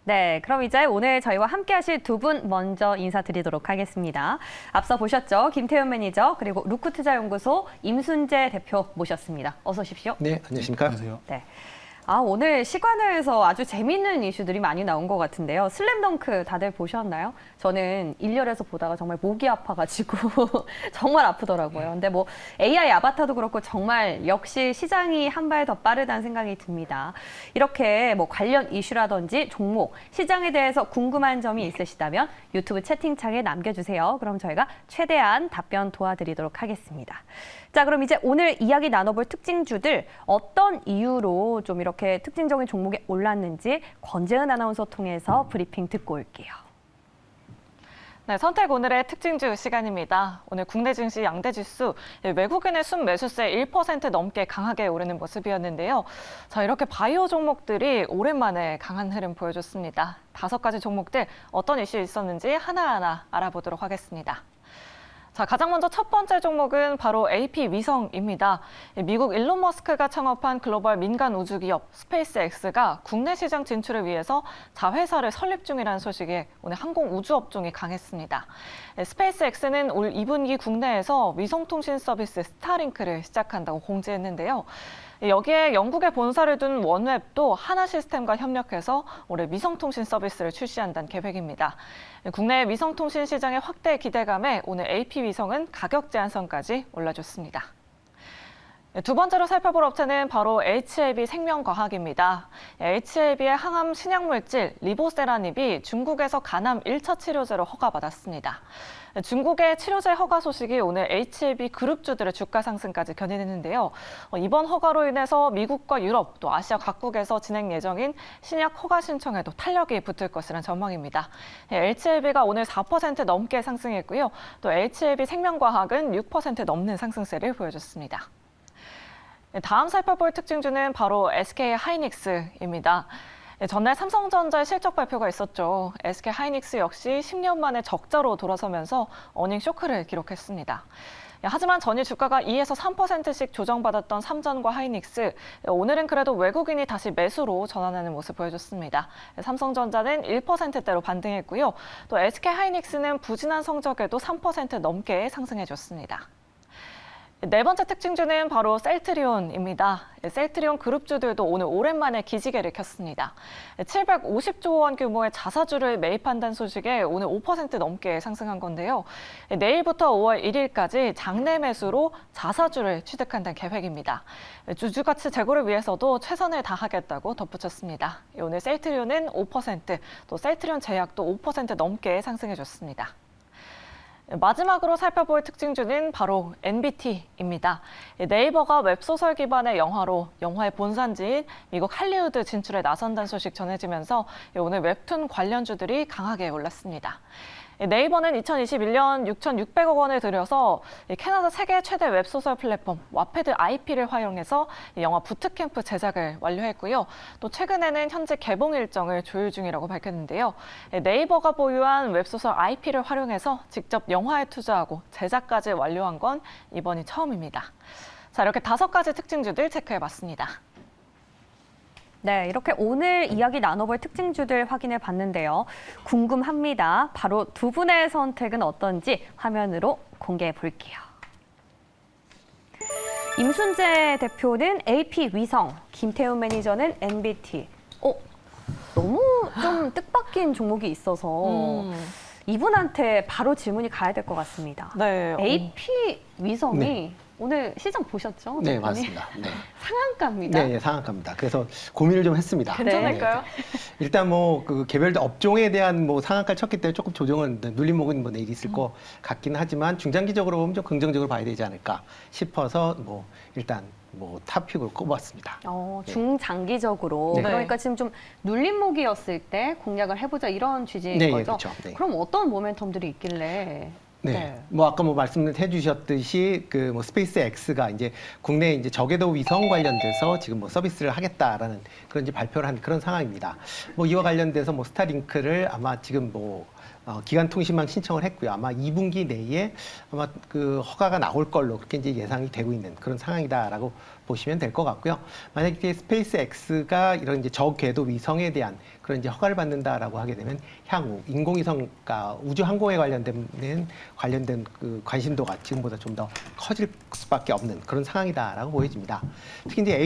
네, 그럼 이제 오늘 저희와 함께 하실 두 분 먼저 인사드리도록 하겠습니다. 앞서 보셨죠? 김태현 매니저 그리고 루크투자연구소 임순재 대표 모셨습니다. 어서 오십시오. 네, 안녕하십니까? 안녕하세요. 네. 오늘 시간에서 아주 재밌는 이슈들이 많이 나온 것 같은데요. 슬램덩크 다들 보셨나요? 저는 일렬에서 보다가 정말 목이 아파가지고 정말 아프더라고요. 근데 뭐 AI 아바타도 그렇고 정말 역시 시장이 한 발 더 빠르다는 생각이 듭니다. 이렇게 뭐 관련 이슈라든지 종목, 시장에 대해서 궁금한 점이 있으시다면 유튜브 채팅창에 남겨주세요. 그럼 저희가 최대한 답변 도와드리도록 하겠습니다. 자, 그럼 이제 오늘 이야기 나눠볼 특징주들 어떤 이유로 좀 이렇게 특징적인 종목에 올랐는지 권재은 아나운서 통해서 브리핑 듣고 올게요. 네, 선택 오늘의 특징주 시간입니다. 오늘 국내 증시 양대지수 외국인의 순매수세 1% 넘게 강하게 오르는 모습이었는데요. 자, 이렇게 바이오 종목들이 오랜만에 강한 흐름 보여줬습니다. 5가지 종목들 어떤 이슈 있었는지 하나하나 알아보도록 하겠습니다. 자, 가장 먼저 첫 번째 종목은 바로 AP 위성입니다. 미국 일론 머스크가 창업한 글로벌 민간 우주 기업 스페이스X가 국내 시장 진출을 위해서 자회사를 설립 중이라는 소식에 오늘 항공 우주 업종이 강했습니다. 스페이스X는 올 2분기 국내에서 위성통신 서비스 스타링크를 시작한다고 공지했는데요. 여기에 영국에 본사를 둔 원웹도 하나시스템과 협력해서 올해 위성통신 서비스를 출시한다는 계획입니다. 국내 위성통신 시장의 확대 기대감에 오늘 AP위성은 가격 제한선까지 올라줬습니다. 두 번째로 살펴볼 업체는 바로 HLB 생명과학입니다. HLB의 항암 신약물질 리보세라닙이 중국에서 간암 1차 치료제로 허가받았습니다. 중국의 치료제 허가 소식이 오늘 HLB 그룹주들의 주가 상승까지 견인했는데요. 이번 허가로 인해서 미국과 유럽 또 아시아 각국에서 진행 예정인 신약 허가 신청에도 탄력이 붙을 것이라는 전망입니다. HLB가 오늘 4% 넘게 상승했고요. 또 HLB 생명과학은 6% 넘는 상승세를 보여줬습니다. 다음 살펴볼 특징주는 바로 SK 하이닉스입니다. 전날 삼성전자의 실적 발표가 있었죠. SK 하이닉스 역시 10년 만에 적자로 돌아서면서 어닝 쇼크를 기록했습니다. 하지만 전일 주가가 2에서 3%씩 조정받았던 삼전과 하이닉스, 오늘은 그래도 외국인이 다시 매수로 전환하는 모습 보여줬습니다. 삼성전자는 1%대로 반등했고요. 또 SK 하이닉스는 부진한 성적에도 3% 넘게 상승해줬습니다. 네 번째 특징주는 바로 셀트리온입니다. 셀트리온 그룹주들도 오늘 오랜만에 기지개를 켰습니다. 750조 원 규모의 자사주를 매입한다는 소식에 오늘 5% 넘게 상승한 건데요. 내일부터 5월 1일까지 장내 매수로 자사주를 취득한다는 계획입니다. 주주가치 제고를 위해서도 최선을 다하겠다고 덧붙였습니다. 오늘 셀트리온은 5%, 또 셀트리온 제약도 5% 넘게 상승해줬습니다. 마지막으로 살펴볼 특징주는 바로 NBT입니다. 네이버가 웹소설 기반의 영화로 영화의 본산지인 미국 할리우드 진출에 나선다는 소식 전해지면서 오늘 웹툰 관련주들이 강하게 올랐습니다. 네이버는 2021년 6,600억 원을 들여서 캐나다 세계 최대 웹소설 플랫폼 와패드 IP를 활용해서 영화 부트캠프 제작을 완료했고요. 또 최근에는 현재 개봉 일정을 조율 중이라고 밝혔는데요. 네이버가 보유한 웹소설 IP를 활용해서 직접 영화에 투자하고 제작까지 완료한 건 이번이 처음입니다. 자, 이렇게 5가지 특징주들 체크해봤습니다. 네, 이렇게 오늘 이야기 나눠볼 특징주들 확인해 봤는데요. 궁금합니다. 바로 두 분의 선택은 어떤지 화면으로 공개해 볼게요. 임순재 대표는 AP위성, 김태훈 매니저는 NBT. 너무 좀 뜻밖인 종목이 있어서 이분한테 바로 질문이 가야 될 것 같습니다. 네. AP위성이 네. 오늘 시장 보셨죠? 네, 대표님? 맞습니다. 네. 상한가입니다. 네, 상한가입니다. 그래서 고민을 좀 했습니다. 괜찮을까요? 네. 일단 뭐 그 개별 업종에 대한 뭐 상한가를 쳤기 때문에 조금 조정은 눌림목은 뭐 내일 있을 것 같긴 하지만 중장기적으로 보면 좀 긍정적으로 봐야 되지 않을까 싶어서 뭐 일단 뭐 탑픽으로 꼽았습니다. 중장기적으로. 네. 그러니까 지금 좀 눌림목이었을 때 공략을 해보자 이런 취지인 네, 거죠. 그렇죠. 네. 그럼 어떤 모멘텀들이 있길래? 네. 뭐 아까 뭐 말씀해 주셨듯이 그 뭐 스페이스 X가 이제 국내 이제 저궤도 위성 관련돼서 지금 뭐 서비스를 하겠다라는 그런 이제 발표를 한 그런 상황입니다. 뭐 이와 관련돼서 뭐 스타링크를 아마 지금 뭐 기간 통신망 신청을 했고요. 아마 2분기 내에 아마 그 허가가 나올 걸로 그렇게 이제 예상이 되고 있는 그런 상황이다라고 보시면 될 것 같고요. 만약에 스페이스X가 이런 이제 저궤도 위성에 대한 그런 이제 허가를 받는다라고 하게 되면 향후 인공위성과 우주 항공에 관련된 그 관심도가 지금보다 좀 더 커질 수밖에 없는 그런 상황이다라고 보여집니다. 특히 이제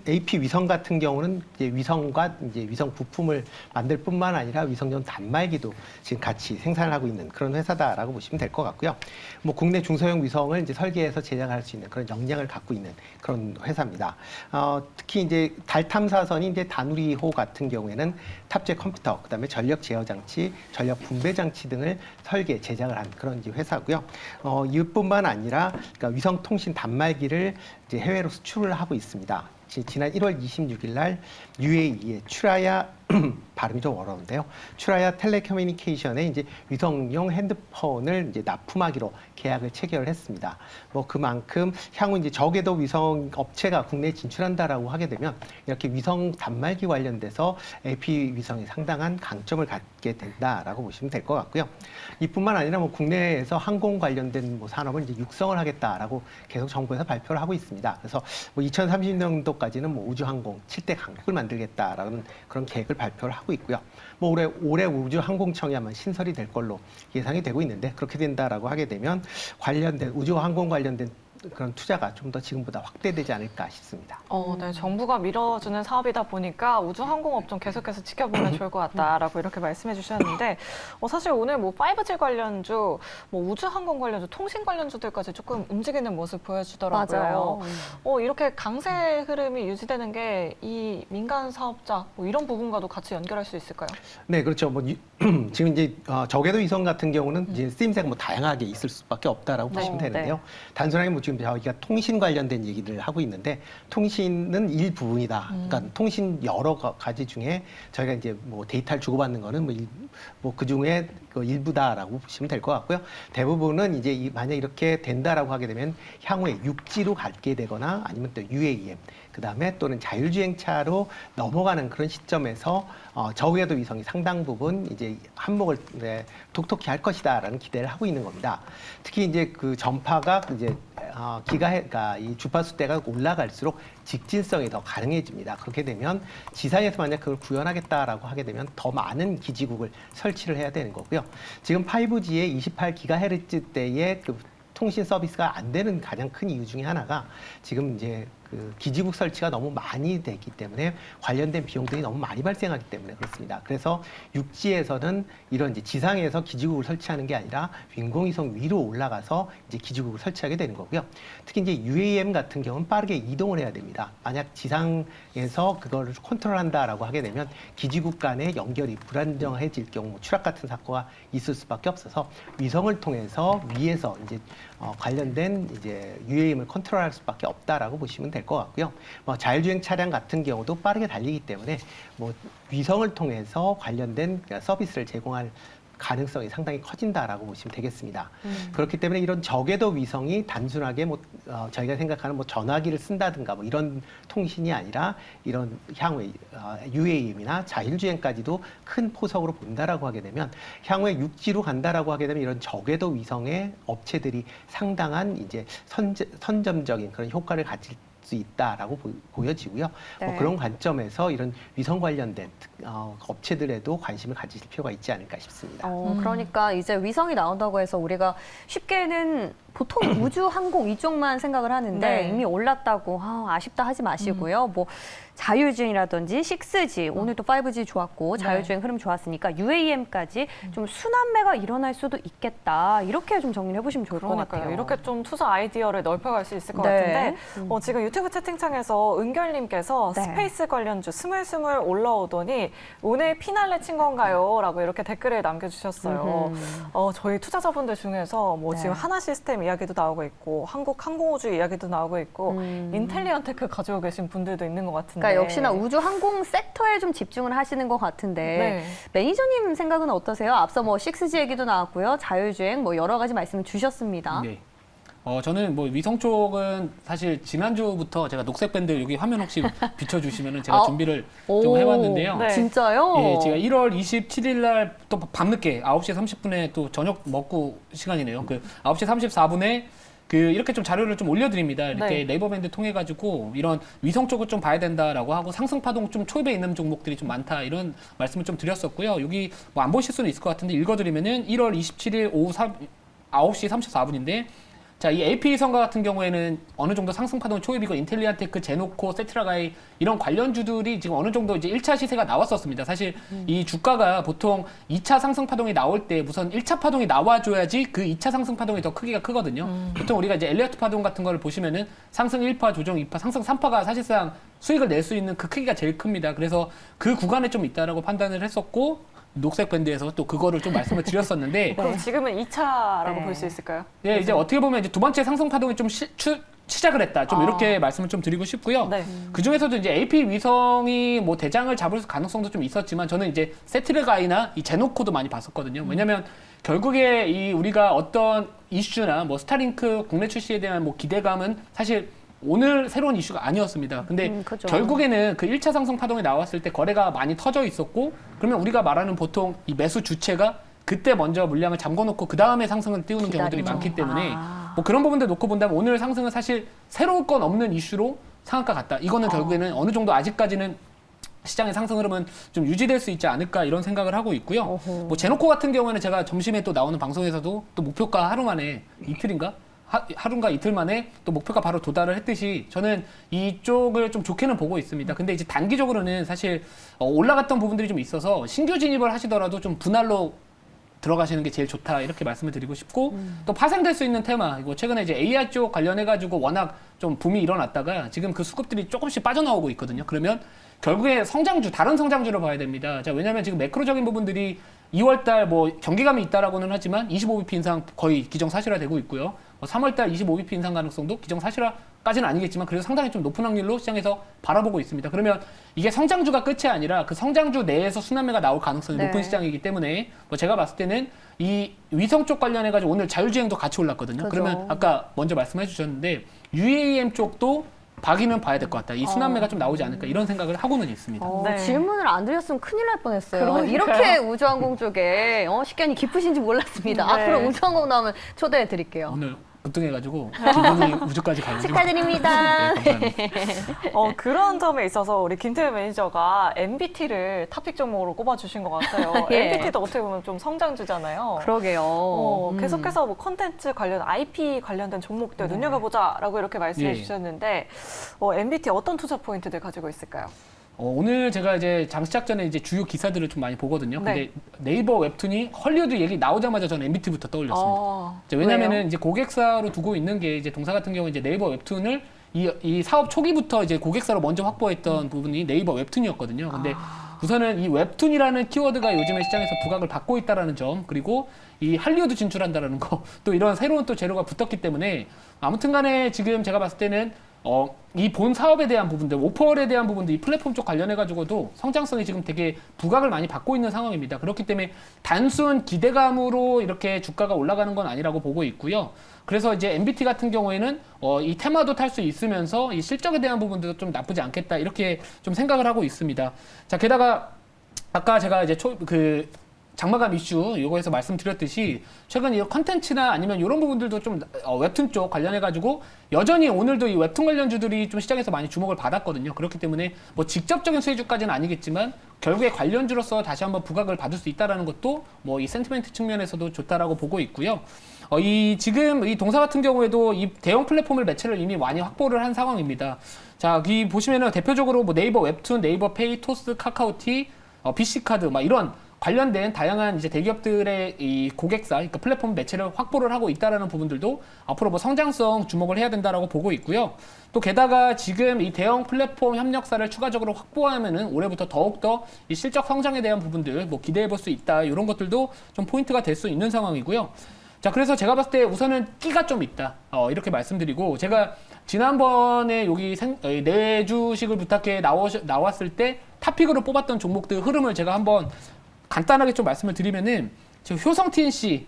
AP 위성 같은 경우는 이제 위성과 이제 위성 부품을 만들 뿐만 아니라 위성용 단말기도 지금 같이 생산을 하고 있는 그런 회사다라고 보시면 될 것 같고요. 뭐 국내 중소형 위성을 이제 설계해서 제작할 수 있는 그런 역량을 갖고 있는 그런 회사입니다. 특히 이제 달 탐사선이 이제 다누리호 같은 경우에는 탑재 컴퓨터, 그다음에 전력 제어 장치, 전력 분배 장치 등을 설계 제작을 한 그런 이제 회사고요. 이뿐만 아니라 그러니까 위성 통신 단말기를 이제 해외로 수출을 하고 있습니다. 지난 1월 26일 날 UAE의 추라야 발음이 좀 어려운데요. 추라야 텔레커뮤니케이션에 이제 위성용 핸드폰을 이제 납품하기로 계약을 체결을 했습니다. 뭐 그만큼 향후 이제 저궤도 위성 업체가 국내에 진출한다라고 하게 되면 이렇게 위성 단말기 관련돼서 AP 위성이 상당한 강점을 갖게 된다라고 보시면 될 것 같고요. 이뿐만 아니라 뭐 국내에서 항공 관련된 뭐 산업을 이제 육성을 하겠다라고 계속 정부에서 발표를 하고 있습니다. 그래서 뭐 2030년도까지는 뭐 우주항공 7대 강국을 만들겠다라는 그런 계획을 발표를 하고 있고요. 뭐 올해 우주항공청이 아마 신설이 될 걸로 예상이 되고 있는데 그렇게 된다라고 하게 되면 관련된 우주항공 관련된 그런 투자가 좀 더 지금보다 확대되지 않을까 싶습니다. 네, 정부가 밀어주는 사업이다 보니까 우주항공업종 계속해서 지켜보면 좋을 것 같다라고 이렇게 말씀해 주셨는데 사실 오늘 뭐 5G 관련주, 뭐 우주항공 관련주, 통신 관련주들까지 조금 움직이는 모습 보여주더라고요. 맞아요. 이렇게 강세 흐름이 유지되는 게 이 민간 사업자 뭐 이런 부분과도 같이 연결할 수 있을까요? 네, 그렇죠. 뭐 지금 이제 저궤도 위성 같은 경우는 이제 쓰임새가 뭐 다양하게 있을 수밖에 없다라고 보시면 되는데요. 단순하게 뭐 지금 저희가 통신 관련된 얘기를 하고 있는데 통신은 일부분이다. 그러니까 통신 여러 가지 중에 저희가 이제 뭐 데이터를 주고받는 거는 뭐 그 중에 그 일부다라고 보시면 될 것 같고요. 대부분은 이제 만약 이렇게 된다라고 하게 되면 향후에 육지로 갖게 되거나 아니면 또 UAM 그다음에 또는 자율주행차로 넘어가는 그런 시점에서 저궤도 위성이 상당 부분 이제 한몫을 독특히 할 것이다라는 기대를 하고 있는 겁니다. 특히 이제 그 전파가 이제 그러니까 이 주파수대가 올라갈수록 직진성이 더 가능해집니다. 그렇게 되면 지상에서 만약 그걸 구현하겠다라고 하게 되면 더 많은 기지국을 설치를 해야 되는 거고요. 지금 5G의 28GHz대의 그 통신 서비스가 안 되는 가장 큰 이유 중에 하나가 지금 이제 그 기지국 설치가 너무 많이 되기 때문에 관련된 비용들이 너무 많이 발생하기 때문에 그렇습니다. 그래서 육지에서는 이런 이제 지상에서 기지국을 설치하는 게 아니라 인공위성 위로 올라가서 이제 기지국을 설치하게 되는 거고요. 특히 이제 UAM 같은 경우는 빠르게 이동을 해야 됩니다. 만약 지상에서 그거를 컨트롤한다라고 하게 되면 기지국 간의 연결이 불안정해질 경우 추락 같은 사고가 있을 수밖에 없어서 위성을 통해서 위에서 이제 관련된 이제 UAM을 컨트롤할 수밖에 없다라고 보시면 될 것 같고요. 뭐 자율주행 차량 같은 경우도 빠르게 달리기 때문에 뭐 위성을 통해서 관련된 서비스를 제공할 가능성이 상당히 커진다라고 보시면 되겠습니다. 그렇기 때문에 이런 저궤도 위성이 단순하게 뭐 저희가 생각하는 뭐 전화기를 쓴다든가 뭐 이런 통신이 아니라 이런 향후에 UAM이나 자율주행까지도 큰 포석으로 본다라고 하게 되면 향후에 육지로 간다라고 하게 되면 이런 저궤도 위성의 업체들이 상당한 이제 선점적인 그런 효과를 가질 수 있다라고 보여지고요. 네. 뭐 그런 관점에서 이런 위성 관련된 업체들에도 관심을 가질 필요가 있지 않을까 싶습니다. 그러니까 이제 위성이 나온다고 해서 우리가 쉽게는 보통 우주 항공 이쪽만 생각을 하는데 네. 이미 올랐다고 아쉽다 하지 마시고요. 뭐 자율주행이라든지 6G, 오늘도 5G 좋았고 자율주행 흐름 좋았으니까 UAM까지 좀 순환매가 일어날 수도 있겠다. 이렇게 좀 정리를 해보시면 좋을 것 같아요. 이렇게 좀 투자 아이디어를 넓혀갈 수 있을 것 네. 같은데 지금 유튜브 채팅창에서 은결님께서 네. 스페이스 관련주 스물스물 올라오더니 오늘 피날레 친 건가요? 라고 이렇게 댓글을 남겨주셨어요. 저희 투자자분들 중에서 뭐 네. 지금 하나시스템 이야기도 나오고 있고 한국항공우주 이야기도 나오고 있고 인텔리언테크 가지고 계신 분들도 있는 것 같은데 그러니까 역시나 우주 항공 섹터에 좀 집중을 하시는 것 같은데 네. 매니저님 생각은 어떠세요? 앞서 뭐 6G 얘기도 나왔고요. 자율주행 뭐 여러 가지 말씀을 주셨습니다. 네. 저는 뭐 위성 쪽은 사실 지난주부터 제가 녹색 밴드 여기 화면 혹시 비춰주시면은 제가 준비를 좀 해봤는데요. 네. 진짜요? 예, 제가 1월 27일 날 또 밤늦게 9시 30분에 또 저녁 먹고 시간이네요. 그 9시 34분에 이렇게 좀 자료를 좀 올려드립니다. 이렇게 네. 네이버 밴드 통해 가지고 이런 위성 쪽을 좀 봐야 된다라고 하고 상승 파동 좀 초입에 있는 종목들이 좀 많다 이런 말씀을 좀 드렸었고요. 여기 뭐 안 보실 수는 있을 것 같은데 읽어드리면은 1월 27일 오후 9시 34분인데 자, 이 AP선과 같은 경우에는 어느 정도 상승 파동 초입이고 인텔리안테크, 제노코, 세트라가이 이런 관련주들이 지금 어느 정도 이제 1차 시세가 나왔었습니다. 사실 이 주가가 보통 2차 상승 파동이 나올 때 우선 1차 파동이 나와줘야지 그 2차 상승 파동이 더 크기가 크거든요. 보통 우리가 이제 엘리어트 파동 같은 거를 보시면은 상승 1파, 조정 2파, 상승 3파가 사실상 수익을 낼 수 있는 그 크기가 제일 큽니다. 그래서 그 구간에 좀 있다라고 판단을 했었고 녹색 밴드에서 또 그거를 좀 말씀을 드렸었는데 그럼 지금은 2차라고 네. 볼 수 있을까요? 예, 이제 어떻게 보면 이제 두 번째 상승 파동이 좀 시작을 했다. 좀 이렇게 말씀을 좀 드리고 싶고요. 네. 그 중에서도 이제 AP 위성이 뭐 대장을 잡을 가능성도 좀 있었지만 저는 이제 세트르가이나 이 제노코도 많이 봤었거든요. 왜냐면 결국에 이 우리가 어떤 이슈나 뭐 스타링크 국내 출시에 대한 뭐 기대감은 사실 오늘 새로운 이슈가 아니었습니다. 근데 그죠. 결국에는 그 1차 상승 파동이 나왔을 때 거래가 많이 터져 있었고 그러면 우리가 말하는 보통 이 매수 주체가 그때 먼저 물량을 잠궈놓고 그 다음에 상승을 띄우는 경우들이 기다리죠. 많기 때문에 아. 뭐 그런 부분들 놓고 본다면 오늘 상승은 사실 새로울 건 없는 이슈로 상한가 같다. 이거는 결국에는 어느 정도 아직까지는 시장의 상승 흐름은 좀 유지될 수 있지 않을까 이런 생각을 하고 있고요. 어허. 뭐 제노코 같은 경우에는 제가 점심에 또 나오는 방송에서도 또 목표가 하루 만에 이틀인가? 하루인가 이틀 만에 또 목표가 바로 도달을 했듯이 저는 이쪽을 좀 좋게는 보고 있습니다. 근데 이제 단기적으로는 사실 올라갔던 부분들이 좀 있어서 신규 진입을 하시더라도 좀 분할로 들어가시는 게 제일 좋다 이렇게 말씀을 드리고 싶고 또 파생될 수 있는 테마 이거 최근에 이제 AI 쪽 관련해 가지고 워낙 좀 붐이 일어났다가 지금 그 수급들이 조금씩 빠져나오고 있거든요. 그러면 결국에 성장주 다른 성장주로 봐야 됩니다. 자, 왜냐하면 지금 매크로적인 부분들이 2월달 뭐 경기감이 있다라고는 하지만 25bp 인상 거의 기정사실화되고 있고요. 3월달 25bp 인상 가능성도 기정사실화까지는 아니겠지만 그래도 상당히 좀 높은 확률로 시장에서 바라보고 있습니다. 그러면 이게 성장주가 끝이 아니라 그 성장주 내에서 순환매가 나올 가능성이 네. 높은 시장이기 때문에 뭐 제가 봤을 때는 이 위성 쪽 관련해가지고 오늘 자율주행도 같이 올랐거든요. 그죠. 그러면 아까 먼저 말씀해 주셨는데 UAM 쪽도 봐기는 봐야 될 것 같다. 이 순환매가 좀 나오지 않을까 이런 생각을 하고는 있습니다. 네. 질문을 안 드렸으면 큰일 날 뻔했어요. 그러니까요. 이렇게 우주항공 쪽에 식견이 깊으신지 몰랐습니다. 네. 앞으로 우주항공 나오면 초대해 드릴게요. 오늘 급등해가지고 기분이 우주까지 가요. 축하드립니다. 네, 감사합니다. 그런 점에 있어서 우리 김태현 매니저가 MBT를 탑픽 종목으로 꼽아주신 것 같아요. 예. MBT도 어떻게 보면 좀 성장주잖아요. 그러게요. 계속해서 뭐 컨텐츠 관련, IP 관련된 종목들 눈여겨보자라고 이렇게 말씀해 예. 주셨는데 MBT 어떤 투자 포인트들 가지고 있을까요? 오늘 제가 이제 장 시작 전에 이제 주요 기사들을 좀 많이 보거든요. 네. 근데 네이버 웹툰이 헐리우드 얘기 나오자마자 저는 MBT부터 떠올렸습니다. 이제 왜요? 왜냐면은 이제 고객사로 두고 있는 게 이제 동사 같은 경우 이제 네이버 웹툰을 이 사업 초기부터 이제 고객사로 먼저 확보했던 부분이 네이버 웹툰이었거든요. 근데 우선은 이 웹툰이라는 키워드가 요즘에 시장에서 부각을 받고 있다라는 점, 그리고 이 할리우드 진출한다라는 거, 또 이런 새로운 또 재료가 붙었기 때문에 아무튼간에 지금 제가 봤을 때는 이 본 사업에 대한 부분들, 오퍼에 대한 부분들, 이 플랫폼 쪽 관련해가지고도 성장성이 지금 되게 부각을 많이 받고 있는 상황입니다. 그렇기 때문에 단순 기대감으로 이렇게 주가가 올라가는 건 아니라고 보고 있고요. 그래서 이제 MBT 같은 경우에는 이 테마도 탈 수 있으면서 이 실적에 대한 부분도 좀 나쁘지 않겠다 이렇게 좀 생각을 하고 있습니다. 자, 게다가 아까 제가 이제 장마감 이슈 이거에서 말씀드렸듯이 최근 이 컨텐츠나 아니면 이런 부분들도 좀 웹툰 쪽 관련해가지고 여전히 오늘도 이 웹툰 관련주들이 좀 시장에서 많이 주목을 받았거든요. 그렇기 때문에 뭐 직접적인 수혜주까지는 아니겠지만 결국에 관련주로서 다시 한번 부각을 받을 수 있다라는 것도 뭐 이 센티멘트 측면에서도 좋다라고 보고 있고요. 지금 이 동사 같은 경우에도 이 대형 플랫폼을 매체를 이미 많이 확보를 한 상황입니다. 자, 이 보시면은 대표적으로 뭐 네이버 웹툰, 네이버 페이, 토스, 카카오티, BC카드 막 이런 관련된 다양한 이제 대기업들의 이 고객사, 그러니까 플랫폼 매체를 확보를 하고 있다라는 부분들도 앞으로 뭐 성장성 주목을 해야 된다라고 보고 있고요. 또 게다가 지금 이 대형 플랫폼 협력사를 추가적으로 확보하면은 올해부터 더욱더 이 실적 성장에 대한 부분들 뭐 기대해 볼 수 있다 이런 것들도 좀 포인트가 될 수 있는 상황이고요. 자, 그래서 제가 봤을 때 우선은 끼가 좀 있다 이렇게 말씀드리고 제가 지난번에 여기 내주식을 부탁해 나왔을 때 탑픽으로 뽑았던 종목들 흐름을 제가 한번 간단하게 좀 말씀을 드리면은 지금 효성 TNC,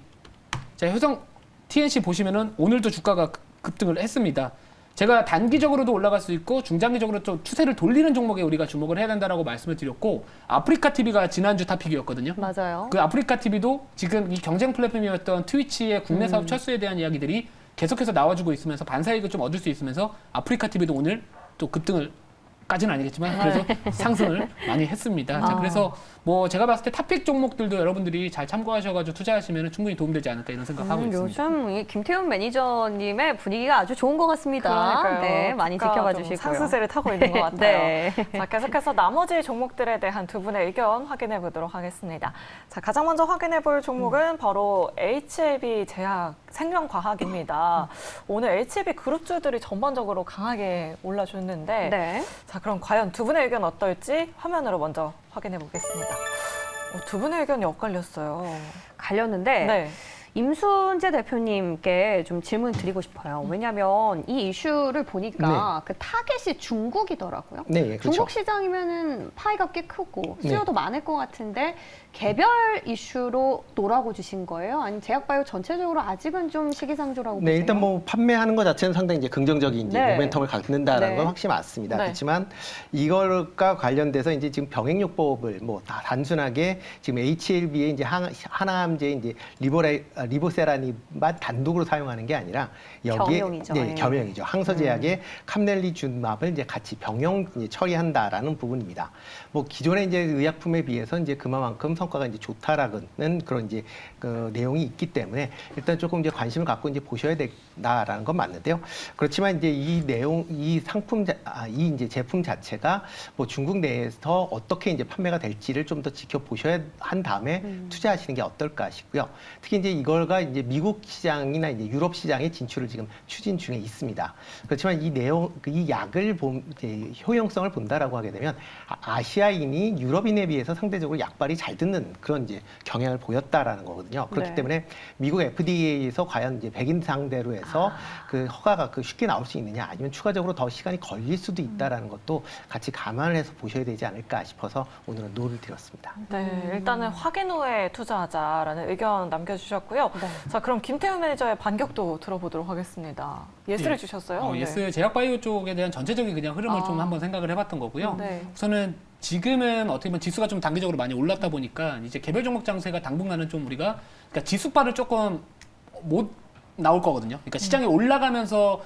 자, 효성 TNC 보시면은 오늘도 주가가 급등을 했습니다. 제가 단기적으로도 올라갈 수 있고 중장기적으로 좀 추세를 돌리는 종목에 우리가 주목을 해야 된다라고 말씀을 드렸고 아프리카 TV가 지난주 타픽이었거든요. 맞아요. 그 아프리카 TV도 지금 이 경쟁 플랫폼이었던 트위치의 국내 사업 철수에 대한 이야기들이 계속해서 나와주고 있으면서 반사이익을 좀 얻을 수 있으면서 아프리카 TV도 오늘 또 급등을 까지는 아니겠지만 그래서 상승을 많이 했습니다. 자, 그래서 뭐 제가 봤을 때 탑픽 종목들도 여러분들이 잘 참고하셔가지고 투자하시면 충분히 도움되지 않을까 이런 생각하고 있습니다. 요즘 이 김태훈 매니저님의 분위기가 아주 좋은 것 같습니다. 그러니까요. 네, 많이 주가가 지켜봐 좀 주시고요. 상승세를 타고 있는 것 같아요. 네. 자, 계속해서 나머지 종목들에 대한 두 분의 의견 확인해 보도록 하겠습니다. 자, 가장 먼저 확인해 볼 종목은 바로 HLB 제약 생명과학입니다. 오늘 HLB 그룹주들이 전반적으로 강하게 올라줬는데 네. 자, 그럼 과연 두 분의 의견 어떨지 화면으로 먼저 확인해 보겠습니다. 두 분의 의견이 엇갈렸어요. 갈렸는데 네. 임순재 대표님께 좀 질문 드리고 싶어요. 왜냐하면 이 이슈를 보니까 그 타겟이 중국이더라고요. 네, 그렇죠. 중국 시장이면은 파이가 꽤 크고 수요도 많을 것 같은데 개별 이슈로 노라고 주신 거예요? 아니면 제약바이오 전체적으로 아직은 좀 시기상조라고 네, 보세요? 일단 뭐 판매하는 것 자체는 상당히 이제 긍정적인 이제 네. 모멘텀을 갖는다는 네. 건 확실히 맞습니다. 네. 그렇지만 이걸과 관련돼서 이제 지금 병행요법을 뭐 다 단순하게 지금 HLB의 이제 하나암제 이제 리보세라닙만 단독으로 사용하는 게 아니라 여기에 겸용이죠. 네, 예. 겸용이죠. 항서제약의 카멜리준맙을 이제 같이 병용 이제 처리한다라는 부분입니다. 뭐 기존의 이제 의약품에 비해서 이제 그만큼 성과가 이제 좋다라는 그런 이제 그 내용이 있기 때문에 일단 조금 이제 관심을 갖고 이제 보셔야 된다라는 건 맞는데요. 그렇지만 이제 이 내용, 이 상품, 이 이제 제품 자체가 뭐 중국 내에서 어떻게 이제 판매가 될지를 좀 더 지켜보셔야 한 다음에 투자하시는 게 어떨까 싶고요. 특히 이제 이걸가 이제 미국 시장이나 이제 유럽 시장에 진출을 지금 추진 중에 있습니다. 그렇지만 이 내용, 이 약을 이제 효용성을 본다라고 하게 되면 아시아인이 유럽인에 비해서 상대적으로 약발이 잘 듣는 그런 이제 경향을 보였다라는 거거든요. 그렇기 네. 때문에 미국 FDA에서 과연 이제 백인 상대로 해서 그 허가가 쉽게 나올 수 있느냐, 아니면 추가적으로 더 시간이 걸릴 수도 있다라는 것도 같이 감안을 해서 보셔야 되지 않을까 싶어서 오늘은 노를 드렸습니다. 네, 일단은 확인 후에 투자하자라는 의견 남겨주셨고요. 네. 자, 그럼 김태훈 매니저의 반격도 들어보도록 하겠습니다. 예스를 예. 주셨어요. 네. 예스 제약바이오 쪽에 대한 전체적인 그냥 흐름을 좀 한번 생각을 해봤던 거고요. 네. 우선은 지금은 어떻게 보면 지수가 좀 단기적으로 많이 올랐다 보니까 이제 개별 종목 장세가 당분간은 좀 우리가 그러니까 지수파를 조금 못 나올 거거든요. 그러니까 시장이 올라가면서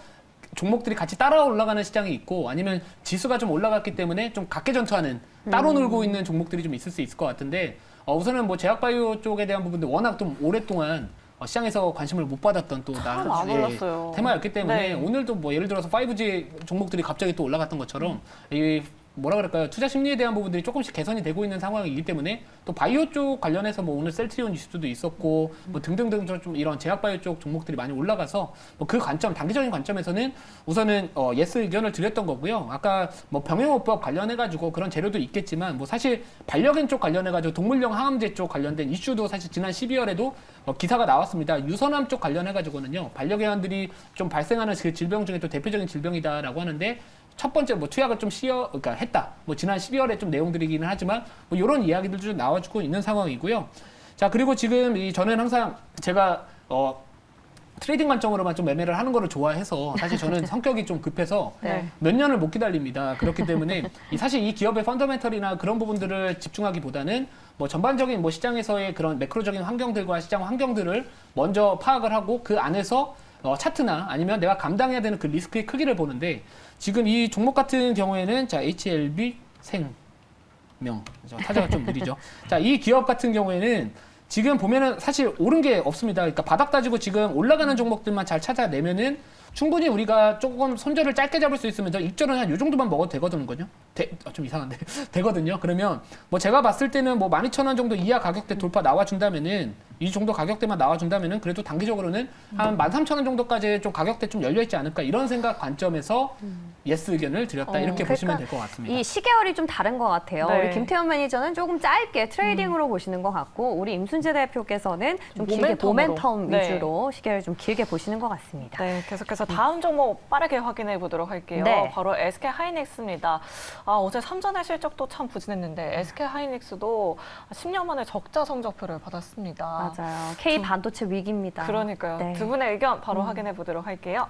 종목들이 같이 따라 올라가는 시장이 있고 아니면 지수가 좀 올라갔기 때문에 좀 각계전투하는 따로 놀고 있는 종목들이 좀 있을 수 있을 것 같은데 우선은 뭐 제약바이오 쪽에 대한 부분들 워낙 좀 오랫동안 시장에서 관심을 못 받았던 또 참 안 올랐어요. 테마였기 때문에 네. 오늘도 뭐 예를 들어서 5G 종목들이 갑자기 또 올라갔던 것처럼 이 뭐라 그럴까요? 투자 심리에 대한 부분들이 조금씩 개선이 되고 있는 상황이기 때문에 또 바이오 쪽 관련해서 뭐 오늘 셀트리온 이슈도 있었고 뭐 등등등 좀 이런 제약바이오 쪽 종목들이 많이 올라가서 뭐 그 관점, 단기적인 관점에서는 우선은 예스 의견을 드렸던 거고요. 아까 뭐 병행호법 관련해가지고 그런 재료도 있겠지만 뭐 사실 반려견 쪽 관련해가지고 동물용 항암제 쪽 관련된 이슈도 사실 지난 12월에도 기사가 나왔습니다. 유선암 쪽 관련해가지고는요. 반려견들이 좀 발생하는 그 질병 중에 또 대표적인 질병이다라고 하는데 첫 번째 뭐 투약을 좀 그러니까 했다. 뭐 지난 12월에 좀 내용들이기는 하지만 뭐 이런 이야기들도 좀 나와주고 있는 상황이고요. 자, 그리고 지금 저는 항상 제가 트레이딩 관점으로만 좀 매매를 하는 거를 좋아해서 사실 저는 성격이 좀 급해서 네. 몇 년을 못 기다립니다. 그렇기 때문에 사실 이 기업의 펀더멘털이나 그런 부분들을 집중하기보다는 뭐 전반적인 뭐 시장에서의 그런 매크로적인 환경들과 시장 환경들을 먼저 파악을 하고 그 안에서 차트나 아니면 내가 감당해야 되는 그 리스크의 크기를 보는데 지금 이 종목 같은 경우에는 자 HLB 생명 타자가 좀 느리죠. 자, 이 기업 같은 경우에는 지금 보면은 사실 오른 게 없습니다. 그러니까 바닥 따지고 지금 올라가는 종목들만 잘 찾아내면은 충분히 우리가 조금 손절을 짧게 잡을 수 있으면 입절은 한 요 정도만 먹어도 되거든요. 좀 이상한데 되거든요. 그러면 뭐 제가 봤을 때는 뭐 12,000원 정도 이하 가격대 돌파 나와준다면은 이 정도 가격대만 나와준다면은 그래도 단기적으로는 한 13,000원 정도까지 좀 가격대 좀 열려있지 않을까 이런 생각 관점에서 예스 의견을 드렸다 이렇게 보시면 될 것 같습니다. 이 시계열이 좀 다른 것 같아요. 네. 우리 김태현 매니저는 조금 짧게 트레이딩으로 보시는 것 같고 우리 임순재 대표께서는 좀 길게 모멘텀으로. 모멘텀 네. 위주로 시계를 좀 길게 보시는 것 같습니다. 네, 계속해서 다음 종목 빠르게 확인해 보도록 할게요. 네. 바로 SK 하이닉스입니다. 어제 삼전의 실적도 참 부진했는데 SK 하이닉스도 10년 만에 적자 성적표를 받았습니다. 맞아요. K 반도체 위기입니다. 그러니까요. 네. 두 분의 의견 바로 확인해 보도록 할게요.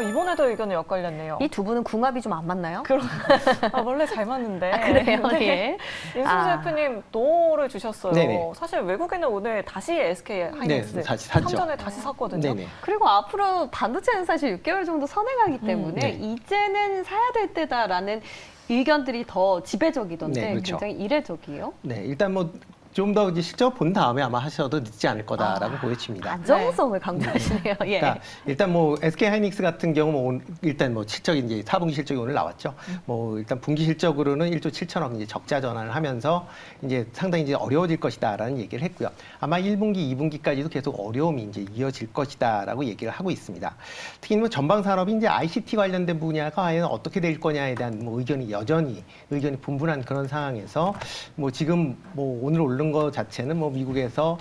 이번에도 의견이 엇갈렸네요. 이 두 분은 궁합이 좀 안 맞나요? 원래 잘 맞는데. 그래요? 네. 예. 임승수 대표님 노를 주셨어요. 네네. 사실 외국인은 오늘 다시 SK 하이닉스 네, 다시 샀죠. 삼전에 다시 샀거든요. 네네. 그리고 앞으로 반도체는 사실 6개월 정도 선행하기 때문에 네. 이제는 사야 될 때다라는 의견들이 더 지배적이던데 네, 그렇죠. 굉장히 이례적이에요. 네, 일단 뭐 좀 더 이제 실적 본 다음에 아마 하셔도 늦지 않을 거다라고 보여집니다. 안정성을 강조하시네요. 예. 그러니까 일단 뭐 SK 하이닉스 같은 경우 뭐 일단 뭐 실적이 이제 4분기 실적이 오늘 나왔죠. 뭐 일단 분기 실적으로는 1조 7천억 이제 적자 전환을 하면서 이제 상당히 이제 어려워질 것이다라는 얘기를 했고요. 아마 1분기, 2분기까지도 계속 어려움이 이제 이어질 것이다라고 얘기를 하고 있습니다. 특히 뭐 전방 산업이 이제 ICT 관련된 분야가 과연 어떻게 될 거냐에 대한 뭐 의견이 분분한 그런 상황에서 뭐 지금 뭐 오늘 오른 거 자체는 뭐 미국에서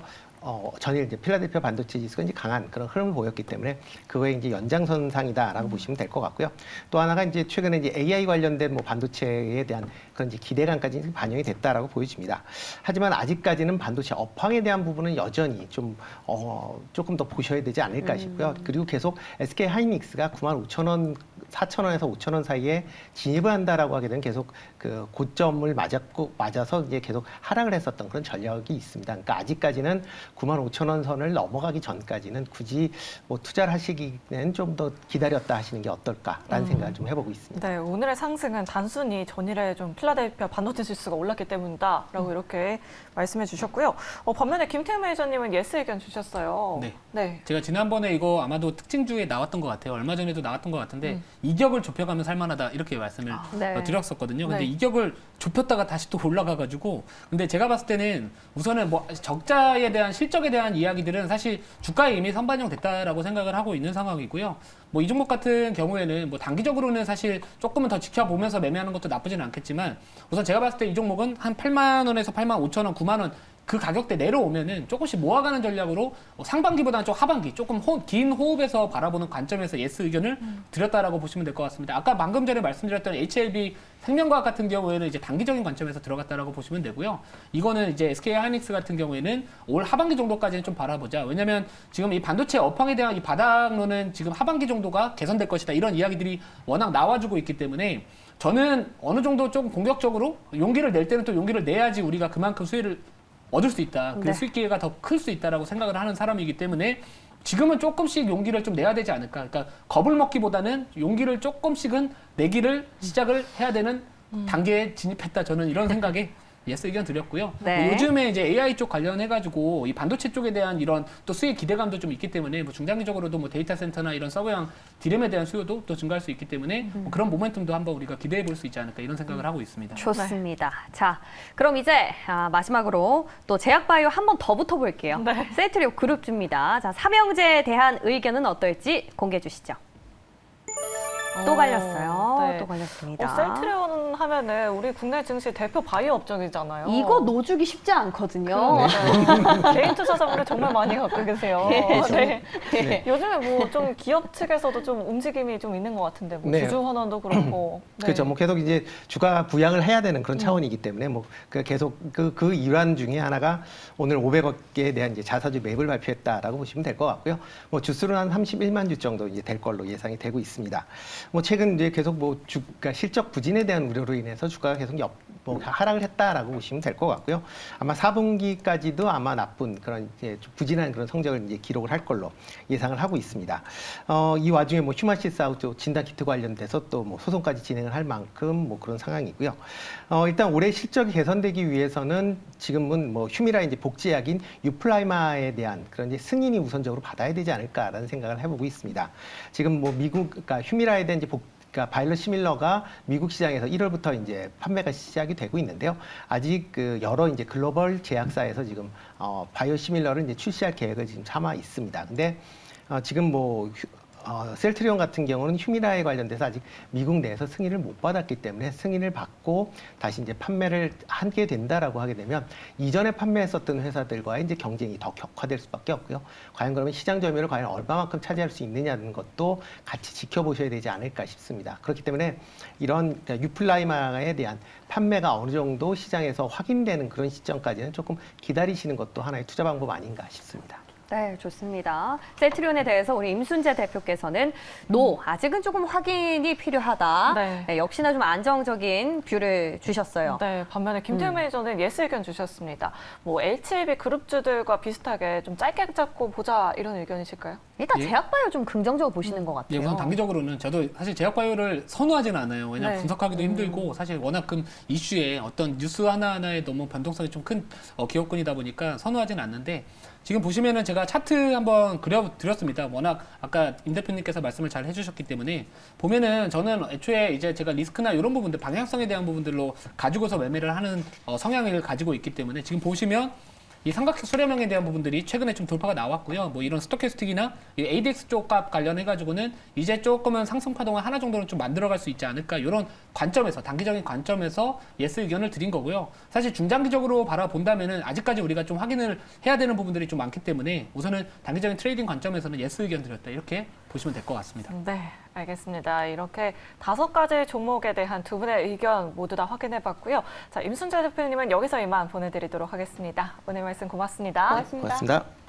전일 이제 필라델피아 반도체 지수가 이제 강한 그런 흐름을 보였기 때문에 그거의 이제 연장선상이다라고 보시면 될 것 같고요. 또 하나가 이제 최근에 이제 AI 관련된 뭐 반도체에 대한 그런 이제 기대감까지 반영이 됐다라고 보여집니다. 하지만 아직까지는 반도체 업황에 대한 부분은 여전히 좀 조금 더 보셔야 되지 않을까 싶고요. 그리고 계속 SK 하이닉스가 95,000원 4,000원에서 5,000원 사이에 진입을 한다라고 하게 되면 계속 그 고점을 맞아서 이제 계속 하락을 했었던 그런 전력이 있습니다. 그러니까 아직까지는 95,000원 선을 넘어가기 전까지는 굳이 뭐 투자를 하시기에는 좀 더 기다렸다 하시는 게 어떨까라는 생각을 좀 해보고 있습니다. 네, 오늘의 상승은 단순히 전일에 좀 필라델피아 반도체 지수가 올랐기 때문이다라고 이렇게 말씀해 주셨고요. 반면에 김태우 매니저님은 예스 의견 주셨어요. 네. 제가 지난번에 이거 아마도 특징주에 나왔던 것 같아요. 얼마 전에도 나왔던 것 같은데 이격을 좁혀가면 살만하다 이렇게 말씀을 네. 드렸었거든요. 근데 네. 이격을 좁혔다가 다시 또 올라가가지고 근데 제가 봤을 때는 우선은 뭐 적자에 대한 실적에 대한 이야기들은 사실 주가에 이미 선반영됐다라고 생각을 하고 있는 상황이고요. 뭐 이 종목 같은 경우에는 뭐 단기적으로는 사실 조금은 더 지켜보면서 매매하는 것도 나쁘지는 않겠지만 우선 제가 봤을 때 이 종목은 한 8만 원에서 8만 5천 원, 9만 원 그 가격대 내려오면은 조금씩 모아가는 전략으로 상반기보다는 좀 하반기 조금 긴 호흡에서 바라보는 관점에서 예스 의견을 드렸다라고 보시면 될 것 같습니다. 아까 방금 전에 말씀드렸던 HLB 생명과학 같은 경우에는 이제 단기적인 관점에서 들어갔다라고 보시면 되고요. 이거는 이제 SK 하이닉스 같은 경우에는 올 하반기 정도까지는 좀 바라보자. 왜냐면 지금 이 반도체 업황에 대한 이 바닥론은 지금 하반기 정도가 개선될 것이다. 이런 이야기들이 워낙 나와주고 있기 때문에 저는 어느 정도 좀 공격적으로 용기를 낼 때는 또 용기를 내야지 우리가 그만큼 수혜를 얻을 수 있다. 그 네. 수익 기회가 더 클 수 있다라고 생각을 하는 사람이기 때문에 지금은 조금씩 용기를 좀 내야 되지 않을까. 그러니까 겁을 먹기보다는 용기를 조금씩은 내기를 시작을 해야 되는 단계에 진입했다. 저는 이런 생각에 예스 의견 드렸고요. 네. 뭐 요즘에 이제 AI 쪽 관련해가지고 이 반도체 쪽에 대한 이런 또 수익 기대감도 좀 있기 때문에 뭐 중장기적으로도 뭐 데이터 센터나 이런 서버형 디램에 대한 수요도 또 증가할 수 있기 때문에 뭐 그런 모멘텀도 한번 우리가 기대해 볼 수 있지 않을까 이런 생각을 하고 있습니다. 좋습니다. 자, 그럼 이제 마지막으로 또 제약바이오 한 번 더 붙어볼게요. 네. 셀트리온 그룹주입니다. 자, 삼형제에 대한 의견은 어떨지 공개해 주시죠. 또 갈렸어요. 네. 또 갈렸습니다. 셀트리온 하면은 우리 국내 증시 대표 바이오 업종이잖아요. 이거 놓주기 쉽지 않거든요. 그러니까요. 개인 투자자분들 정말 많이 갖고 계세요. 네. 네. 요즘에 뭐 좀 기업 측에서도 좀 움직임이 좀 있는 것 같은데 뭐 네. 주주환원도 그렇고. 네. 그렇죠. 뭐 계속 이제 주가 부양을 해야 되는 그런 차원이기 때문에 뭐 계속 그 일환 중에 하나가 오늘 500억에 대한 이제 자사주 매입을 발표했다라고 보시면 될 것 같고요. 뭐 주수는 한 31만 주 정도 이제 될 걸로 예상이 되고 있습니다. 뭐 최근 이제 계속 뭐 주가 실적 부진에 대한 우려로 인해서 주가가 계속 하락을 했다라고 보시면 될 것 같고요. 아마 4분기까지도 아마 나쁜 그런 이제 좀 부진한 그런 성적을 이제 기록을 할 걸로 예상을 하고 있습니다. 이 와중에 뭐 휴마시스 아웃 진단 키트 관련돼서 또 뭐 소송까지 진행을 할 만큼 뭐 그런 상황이고요. 일단 올해 실적이 개선되기 위해서는 지금은 뭐 휴미라 이제 복제약인 유플라이마에 대한 그런 이제 승인이 우선적으로 받아야 되지 않을까라는 생각을 해보고 있습니다. 지금 뭐 그러니까 휴미라에 대한 이제 그러니까 바이러 시밀러가 미국 시장에서 1월부터 이제 판매가 시작이 되고 있는데요. 아직 그 여러 이제 글로벌 제약사에서 지금 바이오 시밀러를 이제 출시할 계획을 지금 삼아 있습니다. 근데 지금 뭐 셀트리온 같은 경우는 휴미라에 관련돼서 아직 미국 내에서 승인을 못 받았기 때문에 승인을 받고 다시 이제 판매를 하게 된다라고 하게 되면 이전에 판매했었던 회사들과의 이제 경쟁이 더 격화될 수밖에 없고요. 과연 그러면 시장 점유율을 과연 얼마만큼 차지할 수 있느냐는 것도 같이 지켜보셔야 되지 않을까 싶습니다. 그렇기 때문에 이런 유플라이마에 대한 판매가 어느 정도 시장에서 확인되는 그런 시점까지는 조금 기다리시는 것도 하나의 투자 방법 아닌가 싶습니다. 네, 좋습니다. 셀트리온에 대해서 우리 임순재 대표께서는 아직은 조금 확인이 필요하다. 네. 네, 역시나 좀 안정적인 뷰를 주셨어요. 네, 반면에 김태우 매니저는 예스 의견 주셨습니다. 뭐 H1B 그룹주들과 비슷하게 좀 짧게 잡고 보자 이런 의견이실까요? 일단 예. 제약바이오 좀 긍정적으로 보시는 것 같아요. 예, 우선 단기적으로는 저도 사실 제약바이오를 선호하지는 않아요. 왜냐하면 네. 분석하기도 힘들고 사실 워낙 큰 이슈에 어떤 뉴스 하나하나에 너무 변동성이 좀 큰 기업군이다 보니까 선호하지는 않는데 지금 보시면은 제가 차트 한번 그려드렸습니다. 워낙 아까 임 대표님께서 말씀을 잘 해주셨기 때문에 보면은 저는 애초에 이제 제가 리스크나 이런 부분들 방향성에 대한 부분들로 가지고서 매매를 하는 성향을 가지고 있기 때문에 지금 보시면 이 삼각형 수렴형에 대한 부분들이 최근에 좀 돌파가 나왔고요. 뭐 이런 스토캐스틱이나 이 ADX 쪽 값 관련해가지고는 이제 조금은 상승 파동을 하나 정도는 좀 만들어갈 수 있지 않을까 이런 관점에서 단기적인 관점에서 예스 의견을 드린 거고요. 사실 중장기적으로 바라본다면은 아직까지 우리가 좀 확인을 해야 되는 부분들이 좀 많기 때문에 우선은 단기적인 트레이딩 관점에서는 예스 의견 드렸다 이렇게 보시면 될 것 같습니다. 네, 알겠습니다. 이렇게 5가지 종목에 대한 두 분의 의견 모두 다 확인해봤고요. 자, 임순재 대표님은 여기서 이만 보내드리도록 하겠습니다. 오늘 말씀 고맙습니다. 고맙습니다. 고맙습니다.